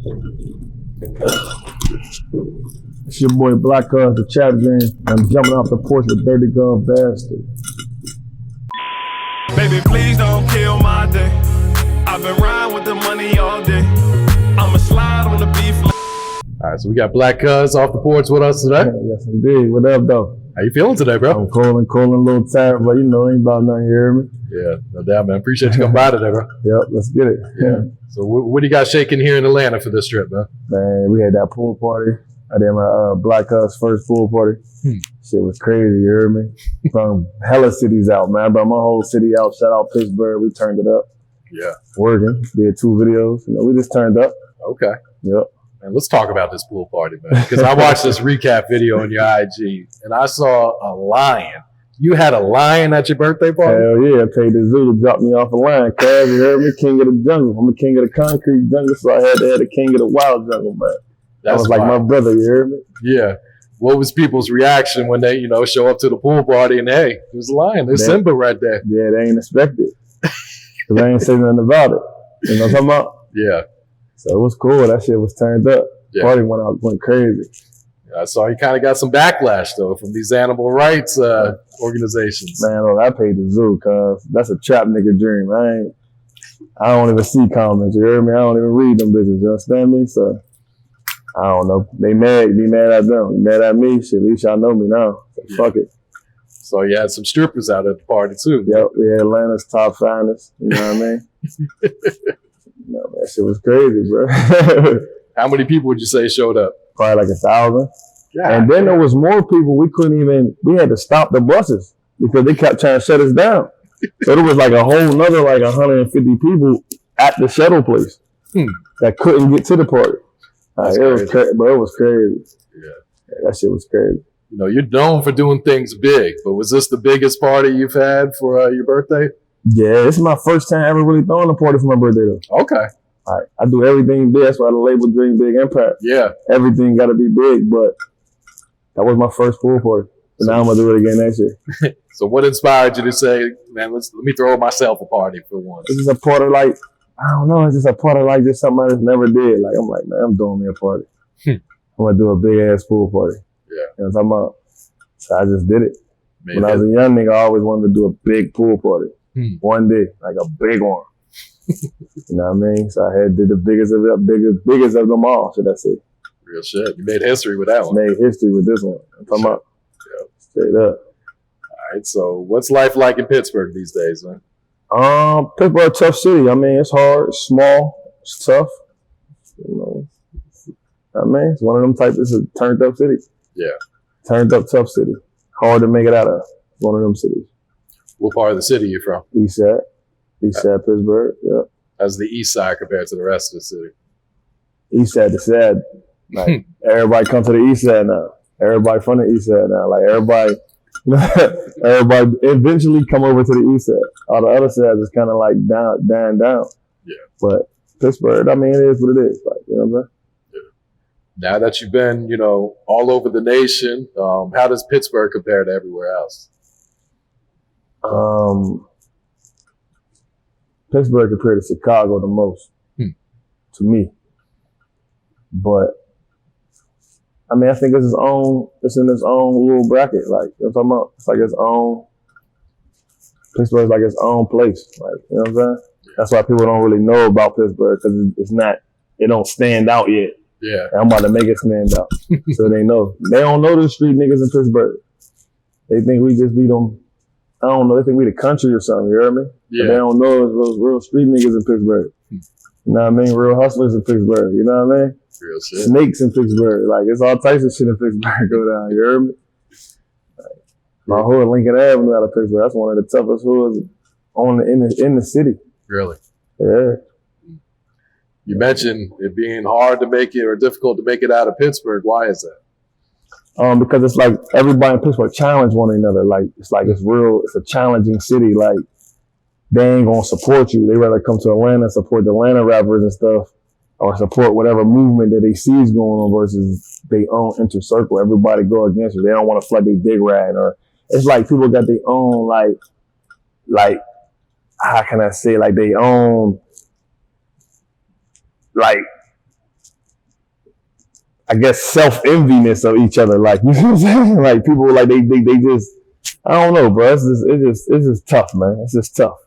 It's your boy Blacc Cuzz, the champion. I'm jumping off the porch with Dirty Gun Bastard. Baby, please don't kill my day. I've been riding with the money all day. I'ma slide on the beef. All right, so we got Blacc Cuzz off the porch with us today. Yes, indeed. What up, though? How you feeling today, bro? I'm calling, a little tired, but you know, ain't about nothing, you hear me? Yeah, no doubt, man. Appreciate you coming by today, bro. Yep, let's get it. Yeah. So what do you got shaking here in Atlanta for this trip, man? Man, we had that pool party. I did my Blacc Cuzz first pool party. Shit was crazy, you hear me? From hella cities out, man. I brought my whole city out. Shout out Pittsburgh. We turned it up. Yeah. Working. Did 2 videos. You know, we just turned up. Okay. Yep. Man, let's talk about this pool party, man. Because I watched this recap video on your IG, and I saw a lion. You had a lion at your birthday party? Hell yeah. I paid the zoo to drop me off a lion. Cuz, you heard me? King of the jungle. I'm the king of the concrete jungle, so I had to have the king of the wild jungle, man. That was like my brother, you heard me? Yeah. What was people's reaction when they, show up to the pool party and, hey, there's a lion. There's Simba right there. Yeah, they ain't expect it. Because they ain't say nothing about it. You know what I'm talking about? Yeah. So it was cool. That shit was turned up. Yeah. Party went crazy. Yeah, I saw you kind of got some backlash, though, from these animal rights organizations. Man, look, I paid the zoo, cuz that's a trap nigga dream. I don't even see comments, you hear me? I don't even read them bitches, you understand me? So, I don't know. They mad, be mad at them. Be mad at me, shit, at least y'all know me now. So fuck it. So you had some strippers out at the party, too. Yep, we had Atlanta's top finest, you know what I mean? No, man, that shit was crazy, bro. How many people would you say showed up? Probably like 1,000. Yeah. And then there was more people. We had to stop the buses because they kept trying to shut us down. So there was like a whole nother like 150 people at the shuttle place that couldn't get to the party. It was crazy, bro. It was crazy. Yeah, that shit was crazy. You know, you're known for doing things big, but was this the biggest party you've had for your birthday? Yeah, it's my first time ever really throwing a party for my birthday, though. Okay. I do everything big. That's why the label Dream Big Impact. Yeah. Everything got to be big, but that was my first pool party. So now I'm going to do it again next year. So what inspired you to say, man, let me throw myself a party for once? It's just a part of like, I don't know, it's just a part of like just something I just never did. Like, I'm like, man, I'm doing me a party. I'm going to do a big ass pool party. Yeah. You know what I'm talking about? So I just did it. When I was a young nigga, I always wanted to do a big pool party. One day, like a big one. You know what I mean? So I did the biggest of them all, should I say. Real shit. You made history with that one. Made history with this one. I'm talking about straight up. All right, so what's life like in Pittsburgh these days, man? Pittsburgh, a tough city. I mean, it's hard, it's small, it's tough. You know, I mean, it's one of them types. It's a turned up city. Yeah. Turned up, tough city. Hard to make it out of. One of them cities. What part of the city are you from? East side. East side, Pittsburgh. Yeah. How's the east side compared to the rest of the city? East side, the sad. Like everybody come to the east side now. Everybody from the east side now. Like everybody eventually come over to the east side. All the other sides is kind of like down. Yeah. But Pittsburgh, I mean, it is what it is. Like, you know what I'm saying? Yeah. Now that you've been, all over the nation, how does Pittsburgh compare to everywhere else? Pittsburgh compared to Chicago the most to me. But I mean, I think it's in its own little bracket. Like, you know what I'm talking about? It's like its own, Pittsburgh's like its own place. Like, you know what I'm saying? That's why people don't really know about Pittsburgh, because it don't stand out yet. Yeah. And I'm about to make it stand out. So they know. They don't know the street niggas in Pittsburgh. They think we just be them, I don't know, they think we the country or something, you hear me? Yeah. But they don't know it's real street niggas in Pittsburgh. You know what I mean? Real hustlers in Pittsburgh, you know what I mean? Real shit. Snakes in Pittsburgh. Like, it's all types of shit in Pittsburgh go down, you heard me? Like, my hood, Lincoln Avenue out of Pittsburgh, that's one of the toughest hoods in the city. Really? Yeah. You mentioned it being hard to make it or difficult to make it out of Pittsburgh. Why is that? Because it's like everybody in Pittsburgh challenge one another. Like, it's a challenging city. Like, they ain't gonna support you. They rather come to Atlanta, support the Atlanta rappers and stuff, or support whatever movement that they see is going on versus their own inner circle. Everybody go against you. They don't want to flood their dig ride, or it's like people got their own like how can I say, like their own like I guess, self-enviness of each other. Like, you know what I'm saying? Like, people, like, they just, I don't know, bro. It's just tough, man. It's just tough.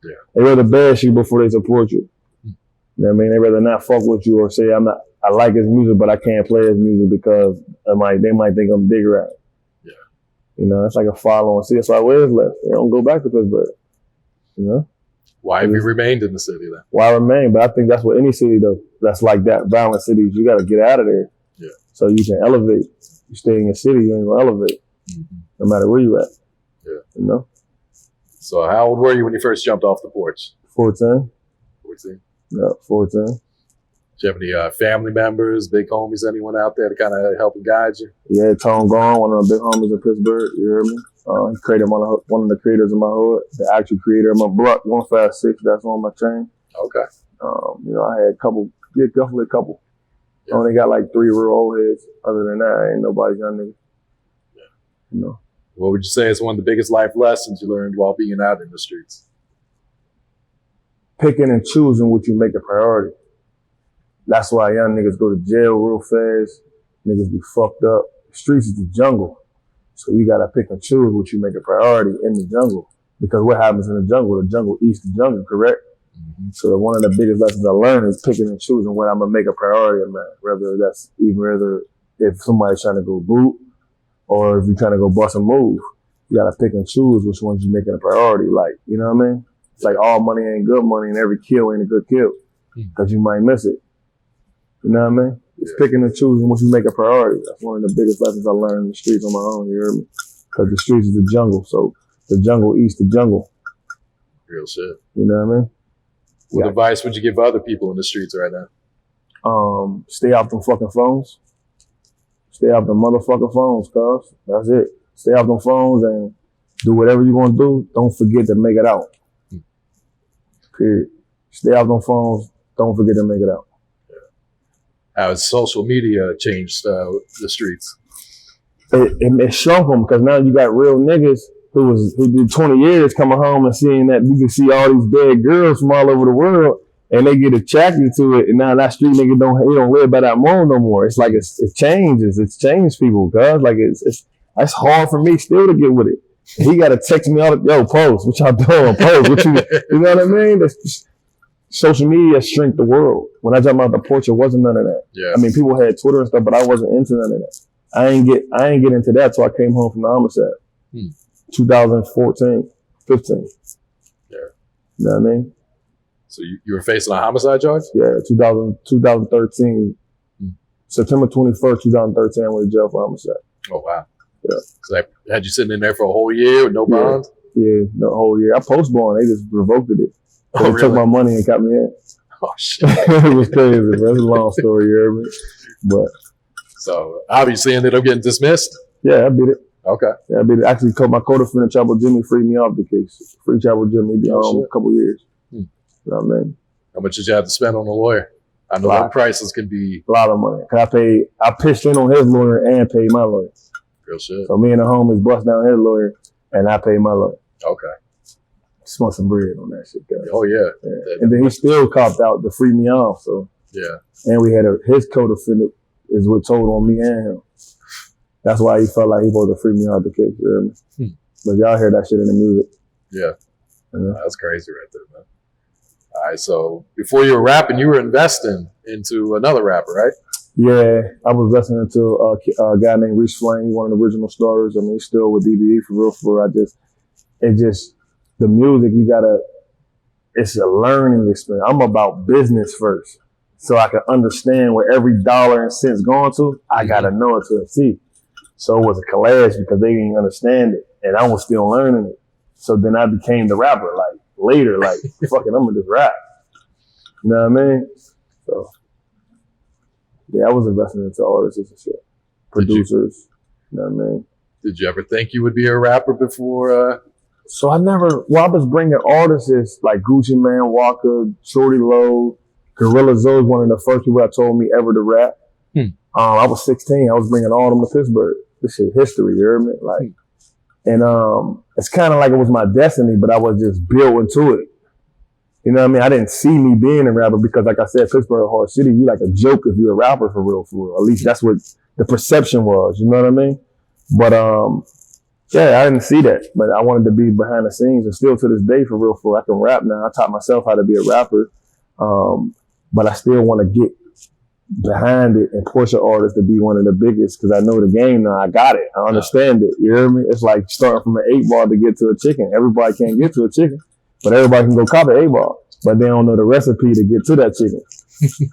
Yeah. They rather bash you before they support you. You know what I mean? They rather not fuck with you or say, I like his music, but I can't play his music because they might think I'm bigger at it. Yeah. You know, it's like a following. See, that's why Wiz left. They don't go back to Pittsburgh. You know? Why have you remained in the city then? Why remain? But I think that's what any city does. That's like that. Violent cities, you got to get out of there. Yeah. So you can elevate. You stay in your city, you ain't going to elevate. No matter where you at. Yeah. You know? So how old were you when you first jumped off the porch? 14. 14. Yeah, 14. Do you have any family members, big homies, anyone out there to kind of help and guide you? Yeah, Tone Gone, one of the big homies in Pittsburgh. You hear me? He created one of the creators of my hood, the actual creator of my Blacc 156. That's on my chain. Okay. You know, I had definitely a couple. Yeah. I only got like 3 real old heads. Other than that, ain't nobody's young nigga. Yeah. You know. What would you say is one of the biggest life lessons you learned while being out in the streets? Picking and choosing what you make a priority. That's why young niggas go to jail real fast. Niggas be fucked up. The streets is the jungle. So you gotta pick and choose what you make a priority in the jungle. Because what happens in the jungle eats the jungle, correct? Mm-hmm. So one of the biggest lessons I learned is picking and choosing what I'm gonna make a priority in, man. Whether if somebody's trying to go boot or if you're trying to go bust a move, you gotta pick and choose which ones you're making a priority. Like, you know what I mean? It's like all money ain't good money and every kill ain't a good kill. Because you might miss it. You know what I mean? It's picking and choosing what you make a priority. That's one of the biggest lessons I learned in the streets on my own, you hear me? Because the streets is the jungle, so the jungle eats the jungle. Real shit. You know what I mean? What advice would you give other people in the streets right now? Stay off them fucking phones. Stay off them motherfucking phones, cuz. That's it. Stay off them phones and do whatever you're gonna do. Don't forget to make it out. Period. Stay off them phones. Don't forget to make it out. How has social media changed the streets? It shrunk them because now you got real niggas who did 20 years coming home and seeing that you can see all these dead girls from all over the world and they get attracted to it. And now that street nigga don't live by that mold no more. It's like it changes. It's changed people, cuz. Like it's hard for me still to get with it. He got to text me all the, yo, post, what y'all doing? Post, what you know what I mean? Social media shrink the world. When I jumped out the porch, it wasn't none of that. Yeah. I mean, people had Twitter and stuff, but I wasn't into none of that. I ain't get into that till I came home from the homicide. 2014, 15. Yeah. You know what I mean? So you were facing a homicide charge? Yeah, 2013. September 21st, 2013, I went to jail for homicide. Oh, wow. Yeah. So that had you sitting in there for a whole year with no bond? Yeah, the whole year. I post bond, they just revoked it. Oh, they really? took my money and got me in. Oh, shit. It was crazy, bro. It's a long story, you hear me? But so obviously ended up getting dismissed? Yeah, I beat it. Okay. Yeah, I beat it. Actually, my co-defendant, Chapel Jimmy, freed me off the case. Free Chapel Jimmy, be home a couple years. You know what I mean? How much did you have to spend on a lawyer? I know the prices can be a lot of money. Cause I pitched in on his lawyer and paid my lawyer. Real shit. So me and the homies bust down his lawyer and I paid my lawyer. Okay. Spent some bread on that shit, guys. Oh yeah. And then he still copped out to free me off. So yeah. And we had his co-defendant is what told on me and him. That's why he felt like he was supposed to free me out the case. You hear me? But y'all hear that shit in the music. Yeah. That's crazy right there, man. All right, so before you were rapping, you were investing into another rapper, right? Yeah, I was investing into a guy named Reese Flame, one of the original stars. I mean, he's still with DBE for real. The music, it's a learning experience. I'm about business first. So I can understand where every dollar and cent's going to, I got to know it to a T. So it was a collage because they didn't understand it. And I was still learning it. So then I became the rapper, like, later, like, fuck it, I'm gonna just rap. You know what I mean? So, yeah, I was investing into artists and shit. Producers, you know what I mean? Did you ever think you would be a rapper before? So I was bringing artists like Gucci Man, Walker, Shorty Low, Gorilla Zoe, one of the first people that told me ever to rap. I was 16, I was bringing all of them to Pittsburgh. This shit history, you hear me? Like, and it's kind of like it was my destiny, but I was just built into it. You know what I mean? I didn't see me being a rapper because, like I said, Pittsburgh, a hard city. You like a joke if you're a rapper for real, for real. At least that's what the perception was. You know what I mean? But yeah, I didn't see that. But I wanted to be behind the scenes, and still to this day, for real, I can rap now. I taught myself how to be a rapper, but I still want to get behind it and push an artist to be one of the biggest because I know the game now. I got it. I understand it. You hear me? It's like starting from an 8-ball to get to a chicken. Everybody can't get to a chicken, but everybody can go cop an 8-ball. But they don't know the recipe to get to that chicken.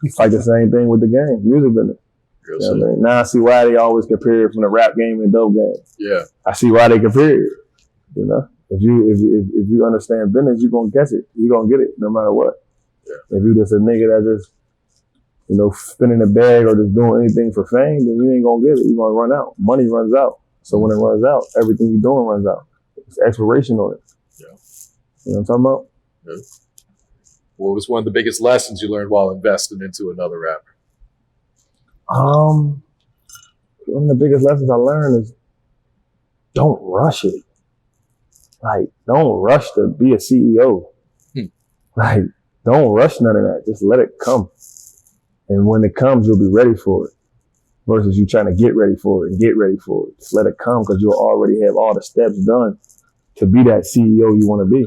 It's like the same thing with the game, music business. You know what I mean? Now I see why they always compare it from the rap game and dope game. Yeah, I see why they compare it. You know, if you understand business, you're gonna catch it. You're gonna get it no matter what. Yeah. If you just a nigga that just, you know, spinning a bag or just doing anything for fame, then you ain't gonna get it. You're gonna run out. Money runs out. So when it runs out, everything you're doing runs out. It's expiration on it. Yeah. You know what I'm talking about? Yeah. What was one of the biggest lessons you learned while investing into another rapper? One of the biggest lessons I learned is don't rush it. Like, don't rush to be a CEO. Like, don't rush none of that. Just let it come. And when it comes, you'll be ready for it. Versus you trying to get ready for it and get ready for it. Just let it come because you'll already have all the steps done to be that CEO you want to be.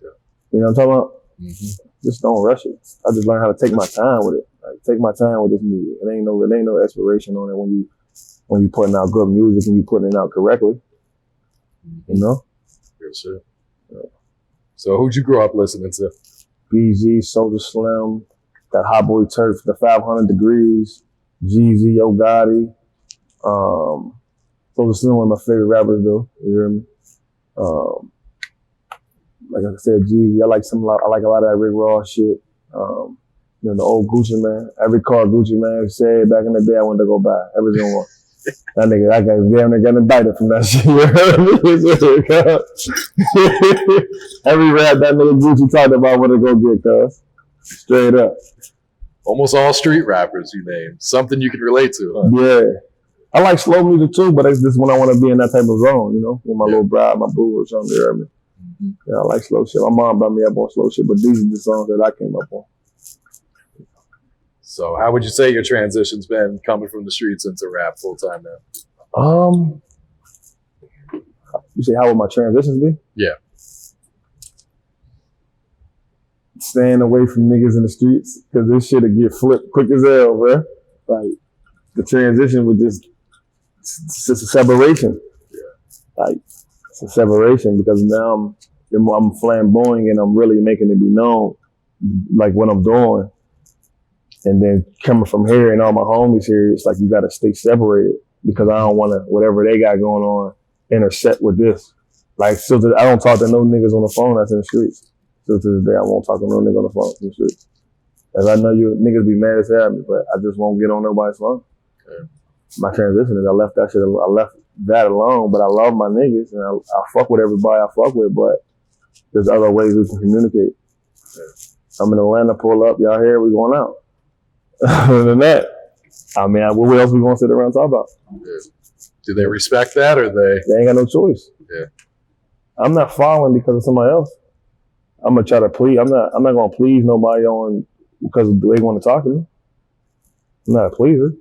Yeah. You know what I'm talking about? Mm-hmm. Just don't rush it. I just learned how to take my time with it. Like, take my time with this music. It ain't no expiration on it when you putting out good music and you putting it out correctly. You know? Yes, sir. Yeah. So who'd you grow up listening to? BG, Soulja Slim, got Hot Boy Turf, The 500 Degrees, Jeezy, Yo Gotti. Soulja Slim, one of my favorite rappers though. You hear me? Like I said, Jeezy, I like a lot of that Rick Ross shit. You know, the old Gucci Man. Every car Gucci Man said back in the day I wanted to go buy. Every single one. That nigga, I got indicted from that shit. You heard me? Every rap that nigga Gucci talked about, I want to go get, cuz. Straight up. Almost all street rappers you named. Something you can relate to, huh? Yeah. I like slow music too, but it's just when I want to be in that type of zone, you know? With my little bride, my boo or something, you heard me? Mm-hmm. Yeah, I like slow shit. My mom brought me up on slow shit, but these are the songs that I came up on. So how would you say your transition's been coming from the streets into rap full time now? You say how would my transitions be? Yeah. Staying away from niggas in the streets, because this shit'll get flipped quick as hell, bro. Like, the transition was it's a separation. Yeah. Like, it's a separation because now I'm flamboyant and I'm really making it be known, like what I'm doing. And then coming from here and all my homies here, it's like you got to stay separated because I don't want to, whatever they got going on, intersect with this. Like, still I don't talk to no niggas on the phone that's in the streets. Still to this day, I won't talk to no nigga on the phone in the streets. As I know you niggas be mad as hell at me, but I just won't get on nobody's phone. Okay. My transition is I left that alone, but I love my niggas and I fuck with everybody I fuck with, but there's other ways we can communicate. Okay. I'm in Atlanta, pull up, y'all here, we going out. Other than that, I mean, what else we gonna sit around and talk about? Yeah. Do they respect that, or they ain't got no choice? Yeah. I'm not following because of somebody else. I'm gonna try to please. I'm not gonna please nobody because they want to talk to me. I'm not a pleaser.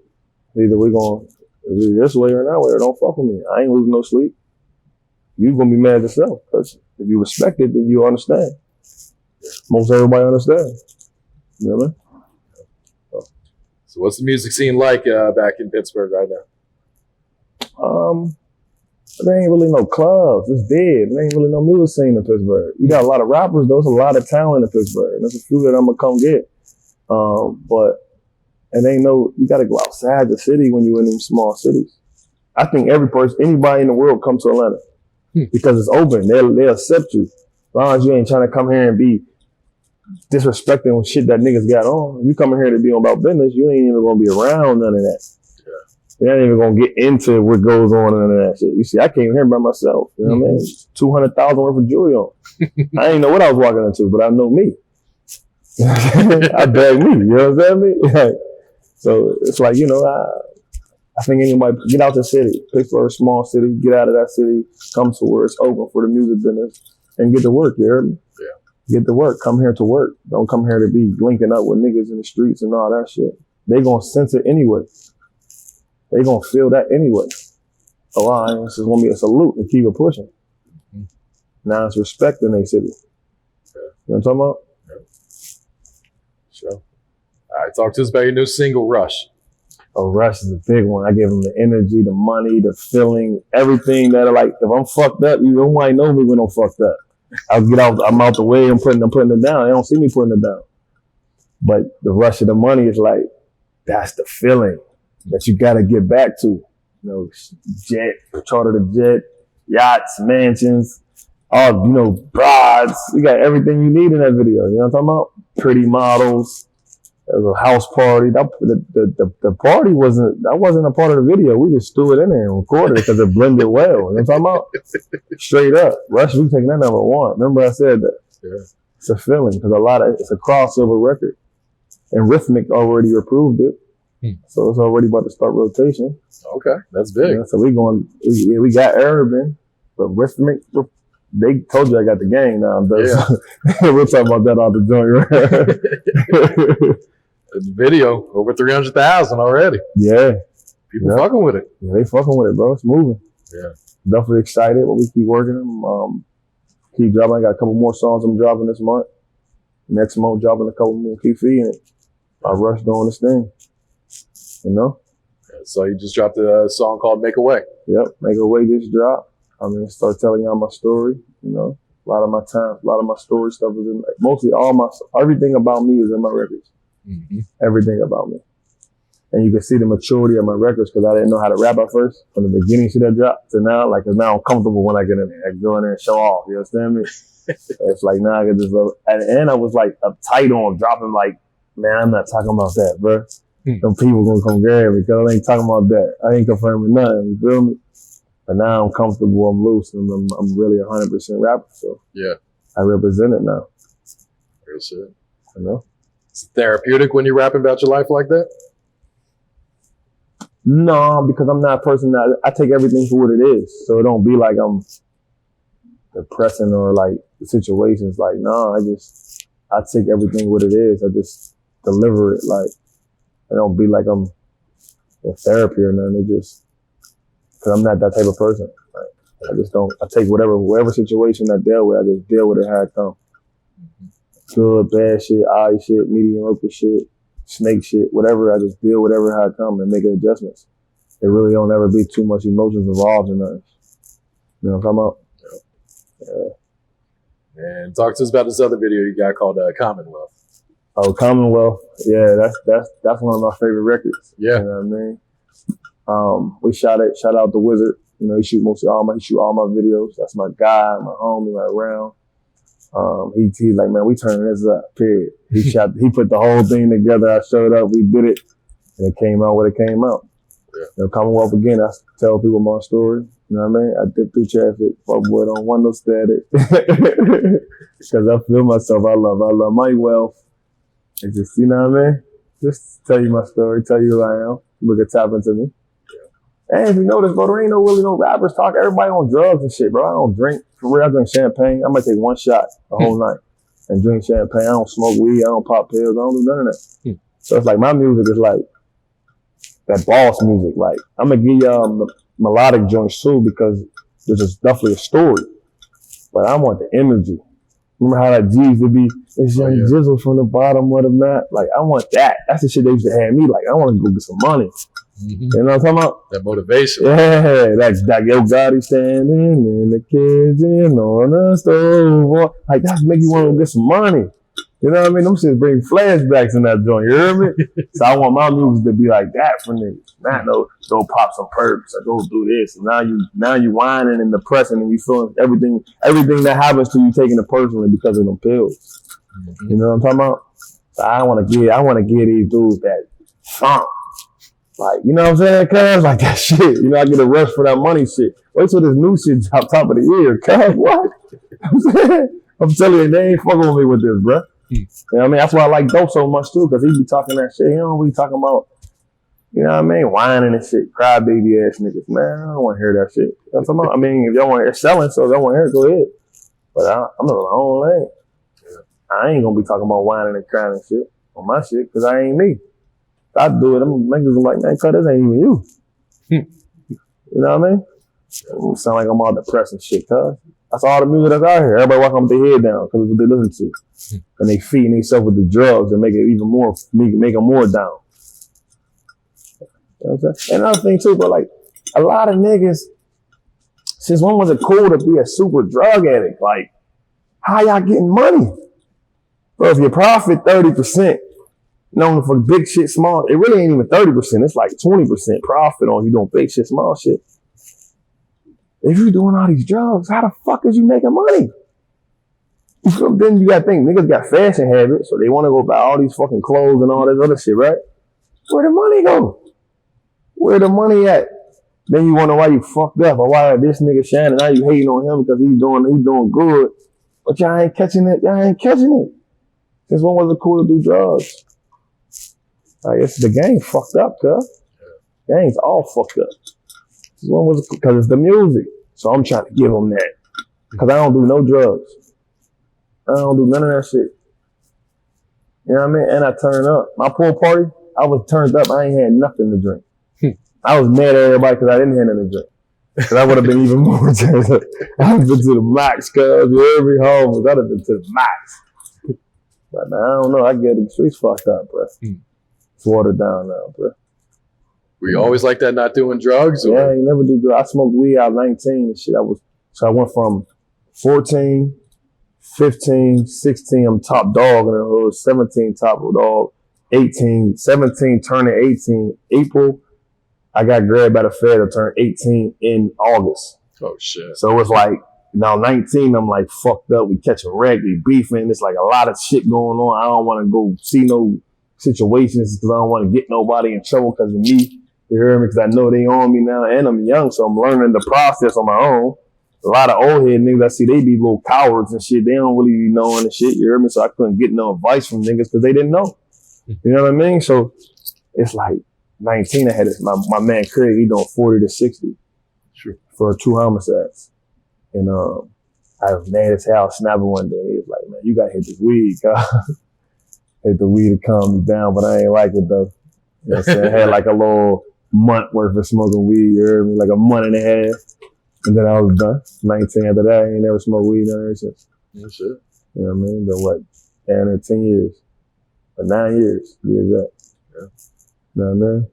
Either we gonna this way or that way, or don't fuck with me. I ain't losing no sleep. You gonna be mad at yourself because if you respect it, then you understand. Most everybody understands. You know what I mean? So what's the music scene like back in Pittsburgh right now? There ain't really no clubs. It's dead. There ain't really no music scene in Pittsburgh. You got a lot of rappers, though. There's a lot of talent in Pittsburgh. And there's a few that I'm going to come get. But you got to go outside the city when you're in these small cities. I think anybody in the world comes to Atlanta because it's open. They'll accept you. As long as you ain't trying to come here and be disrespecting shit that niggas got on. If you coming here to be about business, you ain't even gonna be around none of that. Yeah. You ain't even gonna get into what goes on and none of that shit. You see, I came here by myself. You know what I mean? 200,000 worth of jewelry on. I ain't know what I was walking into, but I know me. I bag me. You know what I'm saying? So it's like, you know, I think anybody get out the city, Pittsburgh, small city, get out of that city, come to where it's open for the music business and get to work. You heard me? Yeah. Get to work. Come here to work. Don't come here to be linking up with niggas in the streets and all that shit. They gonna sense it anyway. They gonna feel that anyway. Oh, all right, this is gonna be a salute and keep it pushing. Now it's respect in their city. Yeah. You know what I'm talking about? Yeah. Sure. All right, talk to us about your new single, Rush. Oh, Rush is a big one. I give them the energy, the money, the feeling, everything that like, if I'm fucked up, you don't might know me when I'm fucked up. I'm out the way, I'm putting it down. They don't see me putting it down. But the rush of the money is like, that's the feeling that you gotta get back to. You know, jet, charter the jet, yachts, mansions, all, you know, brides. You got everything you need in that video. You know what I'm talking about? Pretty models. There was a house party. The party wasn't a part of the video. We just threw it in there and recorded it because it blended well. You know what I'm talking about? Straight up. Rush, we taking that number one. Remember I said that? Yeah. It's a feeling because it's a crossover record. And Rhythmic already approved it. So it's already about to start rotation. Okay, that's big. Yeah, so we got Urban, but Rhythmic, they told you I got the game now. Yeah. We'll talk about that on the joint, right? The video, over 300,000 already. Yeah. People fucking with it. Yeah, they fucking with it, bro. It's moving. Yeah. Definitely excited, but we keep working them. Keep dropping. I got a couple more songs I'm dropping this month. Next month, dropping a couple more. Keep feeding it. I Rush doing this thing. You know? So you just dropped a song called Make a Way. Yep. Make a Way just dropped. I mean, start telling y'all my story, you know? A lot of my time, a lot of my story stuff is in, mostly everything about me is in my records. Mm-hmm. Everything about me. And you can see the maturity of my records because I didn't know how to rap at first. From the beginning to that drop to now, like, cause now I'm comfortable when I get in there. I can go in there and show off, you understand me? It's like, now I can just, at the end I was like uptight on dropping like, man, I'm not talking about that, bro. Some people gonna come grab me because I ain't talking about that. I ain't confirming nothing, you feel me? But now I'm comfortable, I'm loose, and I'm really 100% rapper, so yeah, I represent it now. Real shit. You know? It's therapeutic when you're rapping about your life like that? No, because I'm not a person that, I take everything for what it is. So it don't be like I'm depressing or like the situations. Like, no, I take everything what it is. I just deliver it. Like, it don't be like I'm in therapy or nothing. It just, cause I'm not that type of person. Like, I just don't, I take whatever situation I deal with, I just deal with it how it comes. Good, bad shit, eye shit, mediocre shit, snake shit, whatever. I just deal with whatever how it comes and make adjustments. There really don't ever be too much emotions involved in that. You know what I'm talking about? Yeah. And talk to us about this other video you got called Commonwealth. Oh, Commonwealth. Yeah, that's one of my favorite records. Yeah. You know what I mean? We shot out the Wizard. You know, he shoot all my videos. That's my guy, my homie right around. He like, man, we turning this up, period. He put the whole thing together. I showed up, we did it, and it came out what it came out. Yeah. You know, Commonwealth again, I tell people my story. You know what I mean? I dip through traffic, fuck boy, don't want no static. Because I feel myself, I love my wealth. And just, you know what I mean? Just tell you my story, tell you who I am. Look at tap into me. And if you notice, bro, there ain't really no rappers talk. Everybody on drugs and shit, bro. I don't drink. For real, I drink champagne. I might take one shot the whole night and drink champagne. I don't smoke weed. I don't pop pills. I don't do none of that. So it's like my music is like that boss music. Like, I'm going to give y'all melodic joints too because there's just definitely a story. But I want the energy. Remember how that G's would be, it's young jizzle from the bottom of the map. Like, I want that. That's the shit they used to have me. Like, I want to go get some money. You know what I'm talking about? That motivation. Yeah, that Yo Gotti standing in the kitchen on the stove. Like, that make you want to get some money. You know what I mean? Them shit bring flashbacks in that joint. You hear me? So I want my music to be like that for niggas. Not no, go pop some perks or go do this. And now you whining and depressing and you feeling everything that happens to you taking it personally because of them pills. You know what I'm talking about? So I want to give these dudes that funk. Like, you know what I'm saying, cuz? Like that shit. You know, I get a rush for that money shit. Wait till this new shit drop top of the year, cuz. What? I'm saying? I'm telling you, they ain't fucking with me with this, bruh. You know what I mean? That's why I like Dope so much too, because he be talking that shit. He don't be talking about, you know what I mean, whining and shit, crybaby ass niggas. Man, I don't want to hear that shit. You know what I'm talking about? I mean, if y'all want to hear selling, so if y'all want to hear it, go ahead. But I'm in my own lane. Yeah. I ain't gonna be talking about whining and crying and shit on my shit, cause I ain't me. If I do it, I'm niggas like, man, cuz this ain't even you. You know what I mean? It don't sound like I'm all depressed and shit, cuz. That's all the music that's out here. Everybody walking with their head down, cause it's what they listen to. And they feeding themselves with the drugs and make it even more, make them more down. You know what I'm saying? And another thing too, but like, a lot of niggas, since when was it cool to be a super drug addict? Like, how y'all getting money? Bro, if you profit 30%, known for big shit, small, it really ain't even 30%. It's like 20% profit on you doing big shit, small shit. If you doing all these drugs, how the fuck is you making money? Then you gotta think, niggas got fashion habits, so they wanna go buy all these fucking clothes and all this other shit, right? Where the money go? Where the money at? Then you wonder why you fucked up or why this nigga shining. Now you hating on him because he's doing good. But y'all ain't catching it. Y'all ain't catching it. Since when was it cool to do drugs? I guess the game fucked up, cuz. Game's all fucked up. Since when was it? Because it's the music. So I'm trying to give them that. Because I don't do no drugs. I don't do none of that shit. You know what I mean? And I turn up. My pool party, I was turned up. I ain't had nothing to drink. I was mad at everybody because I didn't have nothing to drink. Because I would have been even more turned up. I would have been to the max, cuz. Every home, I'd have been to the max. But man, I don't know. I get the streets fucked up, bro. It's watered down now, bro. Were you always like that, not doing drugs? Or? Yeah, you never do drugs. I smoked weed out 19 and shit. So I went from 14, 15, 16, I'm top dog in the hood, 17 top dog, 18, 17 turning 18 April. I got grabbed by the Fed to turn 18 in August. Oh shit. So it's like, now 19, I'm like fucked up. We catching wreck, we beefing. It's like a lot of shit going on. I don't want to go see no situations because I don't want to get nobody in trouble because of me. You hear me? Because I know they on me now and I'm young, so I'm learning the process on my own. A lot of old head niggas I see, they be little cowards and shit. They don't really be knowing the shit, you hear me? So I couldn't get no advice from niggas because they didn't know. You know what I mean? So it's like 19, I had this, my man Craig, he doing 40 to 60 for 2 homicides. And I was mad as hell, snapping one day. He was like, man, you gotta hit this weed, cuz. Hit the weed to calm me down, but I ain't like it though. You know what I'm saying? I had like a little month worth of smoking weed, you heard me? Like a month and a half. And then I was done. 19 after that, I ain't never smoked weed ever since. That's it. You know what I mean? Been what? And 10 years. Or 9 years, to be exact. Yeah. You know what I mean?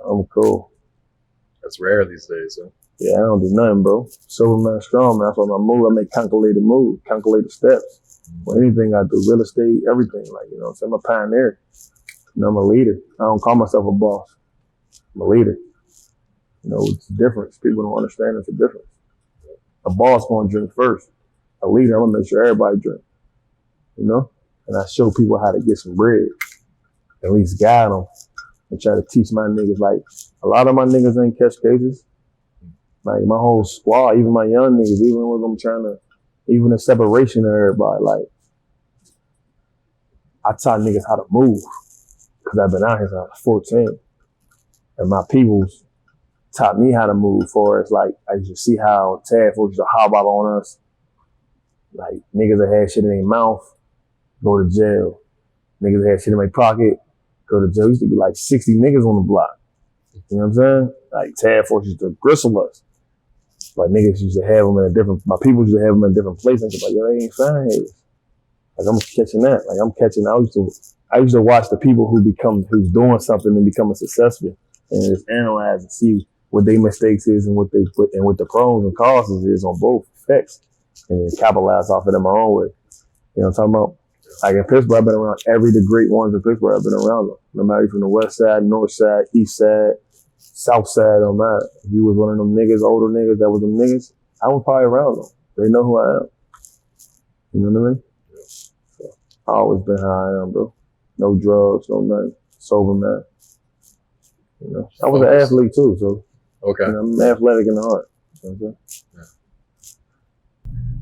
I'm cool. That's rare these days, huh? Yeah, I don't do nothing, bro. Sober man, strong man. That's what I move. I make calculated moves, calculated steps. For anything I do, real estate, everything. Like, you know what I'm saying? I'm a pioneer. You know, I'm a leader. I don't call myself a boss. I'm a leader. You know, it's a difference. People don't understand it's a difference. A boss gonna drink first. A leader, I'm gonna make sure everybody drink. You know? And I show people how to get some bread. At least guide them. And try to teach my niggas, like, a lot of my niggas ain't catch cases. Like, my whole squad, even my young niggas, even when I'm trying to, even the separation of everybody, like, I taught niggas how to move. Cause I've been out here since I was 14. And my peoples taught me how to move for us. Like, I used to see how Tad folks used to hobble on us. Like, niggas that had shit in their mouth, go to jail. Niggas that had shit in their pocket, go to jail. Used to be like 60 niggas on the block. You know what I'm saying? Like, Tad folks used to gristle us. Like, niggas used to have them in a different, my people used to have them in a different place. And they're like, yo, they ain't fine here. Like, I'm catching that. Like, I'm catching, I used to watch the people who's doing something and becoming successful and just analyze and see what their mistakes is and what they put and what the pros and causes is on both effects and then capitalize off of it in my own way. You know what I'm talking about? Like in Pittsburgh, I've been around every the great ones in Pittsburgh. I've been around them. No matter if you're from the west side, north side, east side, south side, don't matter. If you was one of them niggas, older niggas, that was them niggas, I was probably around them. They know who I am. You know what I mean? So, I always been how I am, bro. No drugs, no nothing. Sober man. You know, I was an athlete too, so okay. You know, I'm athletic in the heart. You know what I'm saying? Yeah.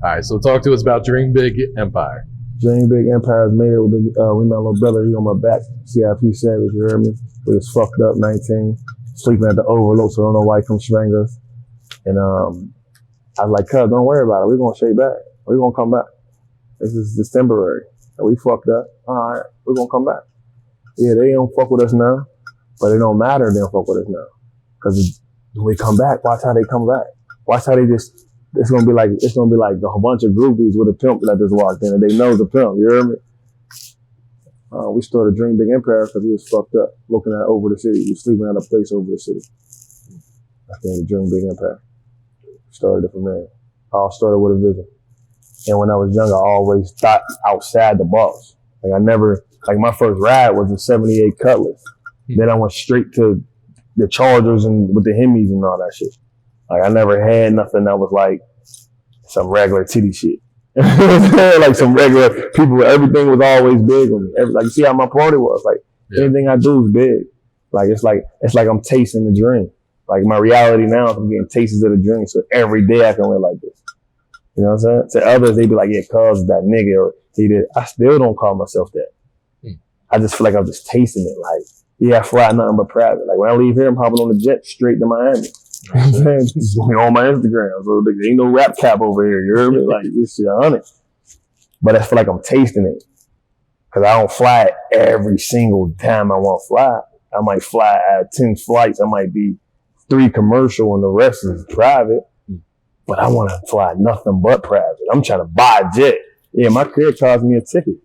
All right, so talk to us about Dream Big Empire. Dream Big Empire is made with my little brother. He on my back. CIP Savage, you heard me? We was fucked up, 19, sleeping at the Overlook, so I don't know why he come strangle us. And I was like, cuz, don't worry about it. We're gonna shake back. We're gonna come back. This is temporary. And we fucked up. All right, we're gonna come back. Yeah, they don't fuck with us now, but it don't matter. They don't fuck with us now, because when we come back, watch how they come back. Watch how they just. It's gonna be like a bunch of groupies with a pimp that just walked in and they know the pimp. You hear me? We started Dream Big Empire because we was fucked up, looking at over the city. We was sleeping at a place over the city. I think Dream Big Empire. Started it from there. All started with a vision. And when I was young, I always thought outside the box. Like I never, like my first ride was a 78 Cutlass. Then I went straight to the Chargers and with the Hemis and all that shit. Like I never had nothing that was like some regular titty shit. Like some regular people, everything was always big on me. Like you see how my party was. Like anything I do is big. Like it's like I'm tasting the dream. Like my reality now is I'm getting tastes of the dream. So every day I can live like this. You know what I'm saying? To others, they be like, yeah, Cuzz that nigga or he did. I still don't call myself that. I just feel like I'm just tasting it. Like, yeah, I fly nothing but private. Like when I leave here, I'm hopping on the jet straight to Miami. You know what I'm saying? Just on my Instagram. So there ain't no rap cap over here. You hear me? Like this shit 100. But I feel like I'm tasting it. Cause I don't fly every single time I want to fly. I might fly at 10 flights. I might be 3 commercial and the rest is private. But I want to fly nothing but private. I'm trying to buy a jet. Yeah, my career cost me a ticket.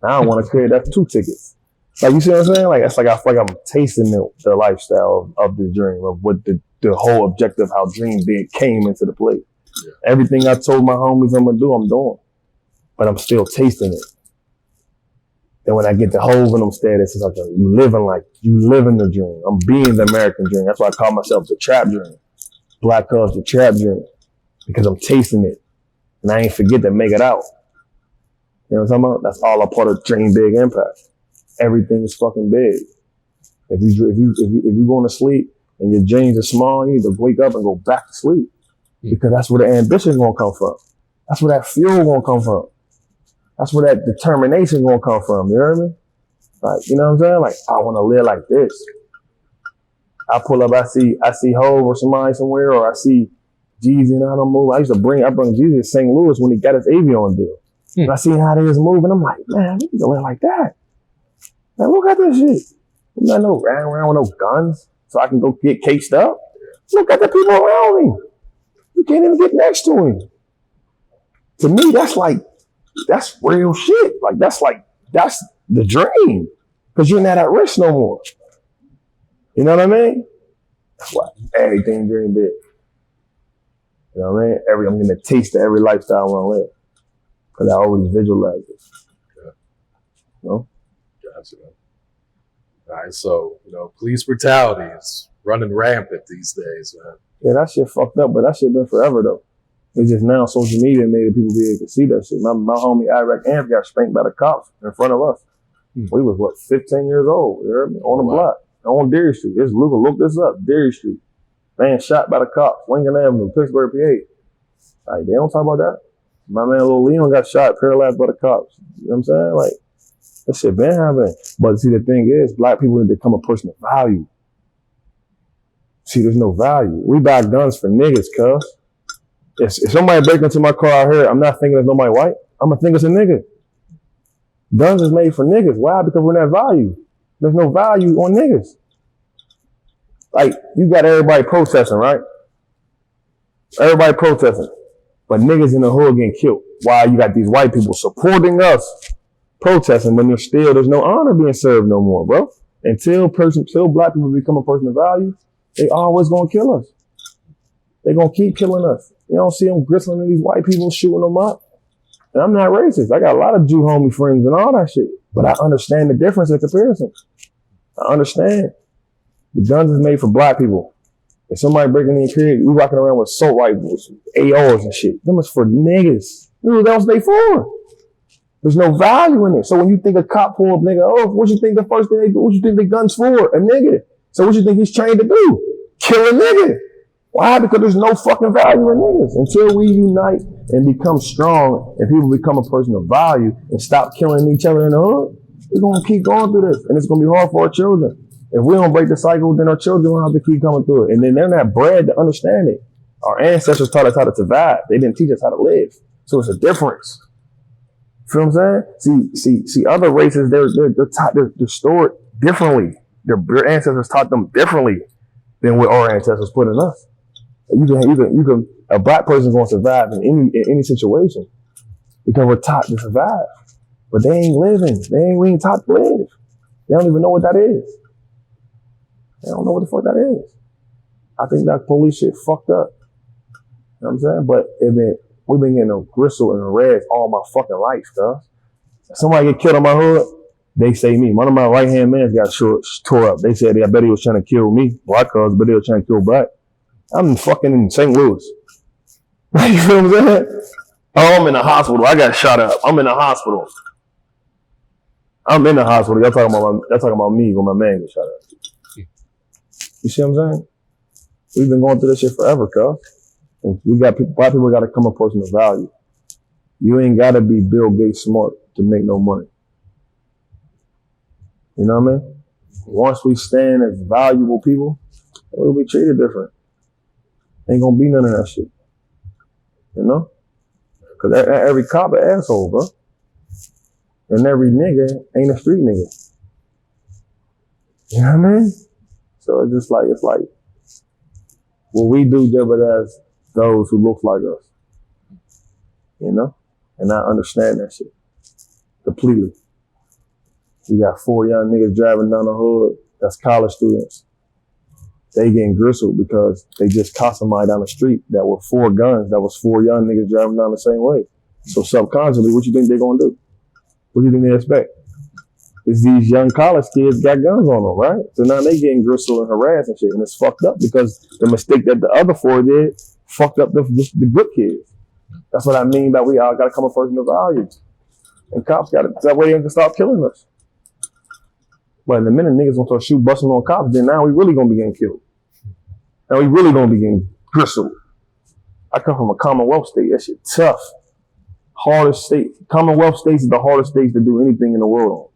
I don't want a career that's 2 tickets. Like, you see what I'm saying? Like, it's like I feel like I'm tasting the lifestyle of the dream, of what the whole objective, how Dream Big came into the play. Yeah. Everything I told my homies I'm going to do, I'm doing. But I'm still tasting it. Then when I get the whole venom status, it's like, you living the dream. I'm being the American dream. That's why I call myself the trap dream. Blacc Cuzz, the trap dream. Because I'm tasting it. And I ain't forget to make it out. You know what I'm talking about? That's all a part of Dream Big Empire. Everything is fucking big. If you going to sleep and your dreams are small, you need to wake up and go back to sleep. Because that's where the ambition gonna come from. That's where that fuel gonna come from. That's where that determination gonna come from. You hear me? Like, you know what I'm saying? Like, I wanna live like this. I pull up, I see Hov or somebody somewhere, or I see Jeezy and I don't move. I bring Jeezy to St. Louis when he got his Avion deal. And I see how they was moving. I'm like, man, we can go in like that. Man, look at this shit. I'm not no riding around with no guns so I can go get cased up. Look at the people around me. You can't even get next to him. To me, that's real shit. Like, that's the dream. Because you're not at risk no more. You know what I mean? That's why everything dream big. You know what I mean? I'm getting a taste of every lifestyle I want to live. Because I always visualize it. Yeah. You know? Gotcha. All right, so, police brutality is running rampant these days, man. Yeah, that shit fucked up, but that shit been forever, though. It's just now social media made people be able to see that shit. My homie Iraq Amp got spanked by the cops in front of us. We was, 15 years old, you heard me? On the block, on Deary Street. It's legal, look this up, Deary Street. Man shot by the cops, Lincoln Avenue, Pittsburgh, PA. Like, they don't talk about that. My man Lil Leon got shot, paralyzed by the cops. You know what I'm saying? Like, that shit been happening. But see, the thing is, black people need to become a person of value. See, there's no value. We buy guns for niggas, cuz. If somebody break into my car out here, I'm not thinking it's nobody white. I'm gonna think it's a nigga. Guns is made for niggas. Why? Because we're not value. There's no value on niggas. Like, you got everybody protesting, right? Everybody protesting. But niggas in the hood getting killed. Why? You got these white people supporting us protesting when there's no honor being served no more, bro. Until black people become a person of value, they always gonna kill us. They gonna keep killing us. You don't see them gristling these white people, shooting them up. And I'm not racist. I got a lot of Jew homie friends and all that shit. But I understand the difference in comparison. I understand. The guns is made for black people. If somebody breaking in here, we walking around with assault rifles, ARs and shit. Them is for niggas. What else they for? There's no value in it. So when you think a cop pull up, nigga, what you think the first thing they do? What you think the gun's for? A nigga. So what you think he's trained to do? Kill a nigga. Why? Because there's no fucking value in niggas. Until we unite and become strong and people become a person of value and stop killing each other in the hood, we're going to keep going through this. And it's going to be hard for our children. If we don't break the cycle, then our children will have to keep coming through it. And then they're not bred to understand it. Our ancestors taught us how to survive. They didn't teach us how to live. So it's a difference. Feel what I'm saying? See, other races, they're stored differently. Their ancestors taught them differently than what our ancestors put in us. A black person's gonna survive in any situation because we're taught to survive, but they ain't living. We ain't taught to live. They don't even know what that is. They don't know what the fuck that is. I think that police shit fucked up. You know what I'm saying? But we've been getting a gristle and a reds all my fucking life, cuz. Somebody get killed on my hood, they say me. One of my right-hand mans got tore up. They said, I bet he was trying to kill me. Blacc Cuzz, but he was trying to kill Black. I'm fucking in St. Louis. You feel what I'm saying? Oh, I'm in the hospital. I got shot up. I'm in the hospital. Y'all talking about me when my man got shot up. You see what I'm saying? We've been going through this shit forever, cuz. And black people got to come up personal value. You ain't got to be Bill Gates smart to make no money. You know what I mean? Once we stand as valuable people, we'll be treated different. Ain't gonna be none of that shit. You know? Cause every cop an asshole, bro. And every nigga ain't a street nigga. You know what I mean? So it's like what we do jeopardize those who look like us. You know? And I understand that shit completely. You got 4 young niggas driving down the hood, that's college students. They getting gristled because they just caught somebody down the street that were 4 guns, that was 4 young niggas driving down the same way. So subconsciously, what you think they're gonna do? What do you think they expect? Is these young college kids got guns on them, right? So now they getting gristled and harassed and shit, and it's fucked up because the mistake that the other 4 did fucked up the good kids. That's what I mean by we all gotta come up first in the value. And cops that way they can stop killing us. But in a minute, niggas gonna start busting on cops, then now we really gonna be getting killed. Now we really gonna be getting gristled. I come from a Commonwealth state, that shit tough. Hardest state. Commonwealth states is the hardest states to do anything in the world on.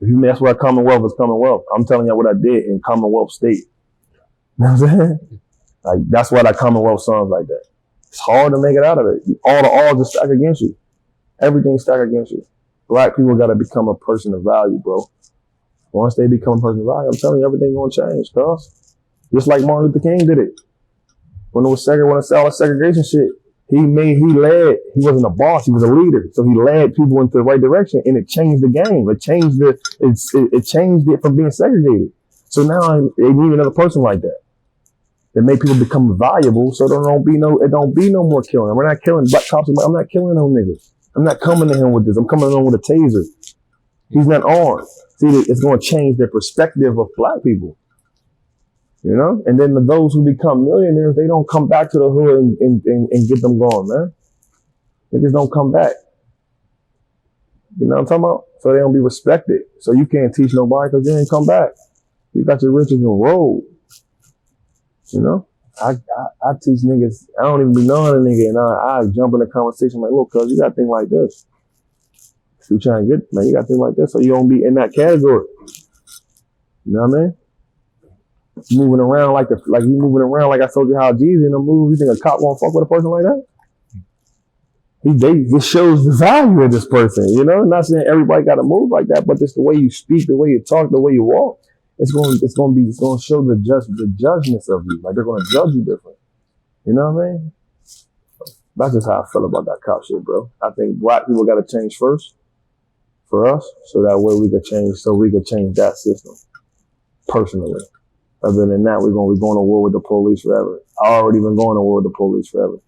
If you ask why Commonwealth is Commonwealth, I'm telling you what I did in Commonwealth state. You know what I'm saying? Like, that's why that Commonwealth sounds like that. It's hard to make it out of it. All the odds are stacked against you. Everything's stacked against you. Black people gotta become a person of value, bro. Once they become a person of value, I'm telling you, everything gonna change, cuz. Just like Martin Luther King did it. When it was all the segregation shit, he led, he wasn't a boss, he was a leader. So he led people into the right direction and it changed the game. It changed it from being segregated. So now they need another person like that. That make people become valuable so it don't be no more killing. We're not killing black cops. I'm not killing no niggas. I'm not coming to him with this. I'm coming to him with a taser. He's not armed. See, it's going to change their perspective of black people. You know? And then those who become millionaires, they don't come back to the hood and get them going, man. Niggas don't come back. You know what I'm talking about? So they don't be respected. So you can't teach nobody because you ain't come back. You got your riches in road. You know? I teach niggas, I don't even be knowing a nigga, and I jump in a conversation like, look, cuz you gotta think like this. If you trying to get, man, you gotta think like this so you don't be in that category. You know what I mean? Moving around like you moving around like I told you how Jeezy in the movie, you think a cop won't fuck with a person like that? This shows the value of this person, you know? Not saying everybody gotta move like that, but just the way you speak, the way you talk, the way you walk. It's going to show the judgments of you. Like they're going to judge you different. You know what I mean? That's just how I feel about that cop shit, bro. I think black people got to change first for us, so that way we could change that system personally. Other than that, we're going to be going to war with the police forever. I already been going to war with the police forever.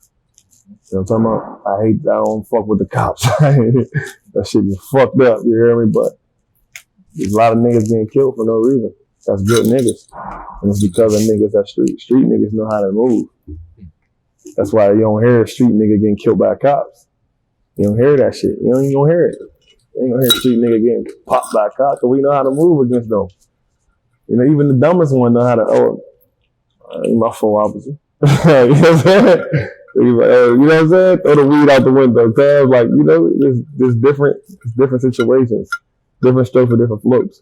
You know what I'm talking about? I don't fuck with the cops. That shit is fucked up. You hear me? But there's a lot of niggas getting killed for no reason. That's good niggas. And it's because of niggas that street niggas know how to move. That's why you don't hear a street nigga getting killed by cops. You don't hear that shit. You don't even hear it. You ain't gonna hear a street nigga getting popped by cops, because we know how to move against them. You know, even the dumbest one know how to, ain't my full officer. You know what I'm saying? You know what I'm saying? Throw the weed out the window. Cause like, you know, there's different situations. Different strokes for different floats.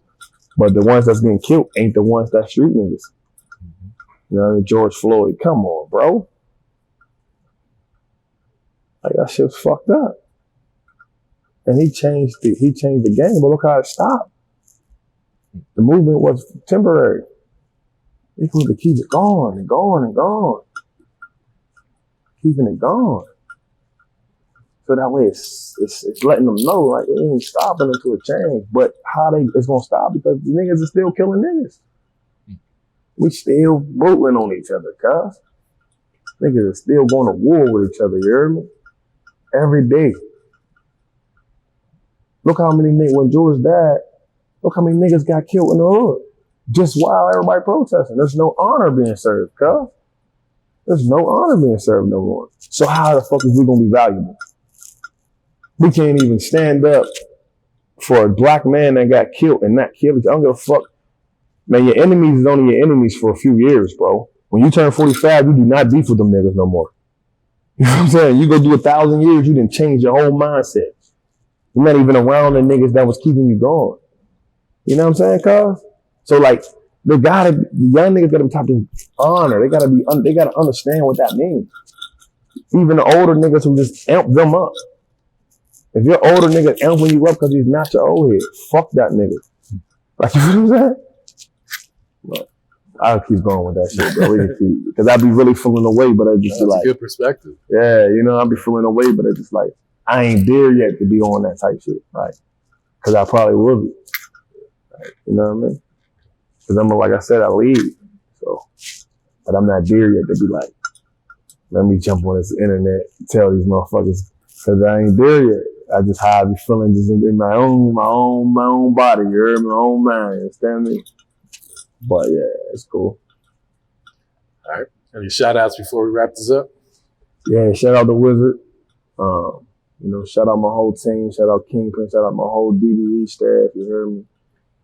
But the ones that's getting killed ain't the ones that street niggas. You know what I mean? George Floyd, come on, bro. Like, that shit's fucked up. And he changed the game, but look how it stopped. The movement was temporary. He supposed to keep it going and going and going. Keeping it going. So that way it's letting them know, like, it ain't stopping until it change. But how it's gonna stop? Because the niggas are still killing niggas. We still voting on each other, cuz. Niggas are still going to war with each other, you hear me? Every day. Look how many niggas, when George died, look how many niggas got killed in the hood. Just while everybody protesting. There's no honor being served, cuz. There's no honor being served no more. So how the fuck is we gonna be valuable? We can't even stand up for a black man that got killed and not killed. I don't give a fuck. Man, your enemies is only your enemies for a few years, bro. When you turn 45, you do not beef with them niggas no more. You know what I'm saying? You go do 1,000 years, you didn't change your whole mindset. You're not even around the niggas that was keeping you going. You know what I'm saying, cuz? So like, the young niggas gotta be taught to honor. They gotta understand what that means. Even the older niggas who just amp them up. If your older nigga amping you up because he's not your old head, fuck that nigga. Like, you know what I'm saying? But I'll keep going with that shit, bro. Because I be really feeling away, but I just be like, a good perspective. Yeah, you know, I be feeling away, but it's just like, I ain't there yet to be on that type shit. Like, because I probably will be. Like, you know what I mean? Because like I said, I lead. So, but I'm not there yet to be like, let me jump on this internet and tell these motherfuckers, because I ain't there yet. I just how I be feeling just in my own body, you heard me, my own mind, you understand me? But yeah, it's cool. All right. Any shout outs before we wrap this up? Yeah, shout out the Wizard. You know, shout out my whole team, shout out Kingpin, shout out my whole DBE staff, you heard me?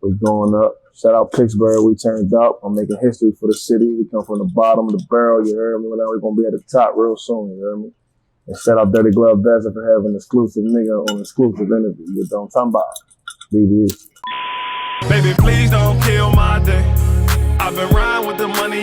We going up. Shout out Pittsburgh, we turned up. I'm making history for the city. We come from the bottom of the barrel, you heard me? Well, now we're gonna be at the top real soon, you heard me? And shout out Dirty Glove Beza for having an exclusive nigga on exclusive interview. You know what I'm talking about? DBE. Baby, please don't kill my day. I've been riding with the money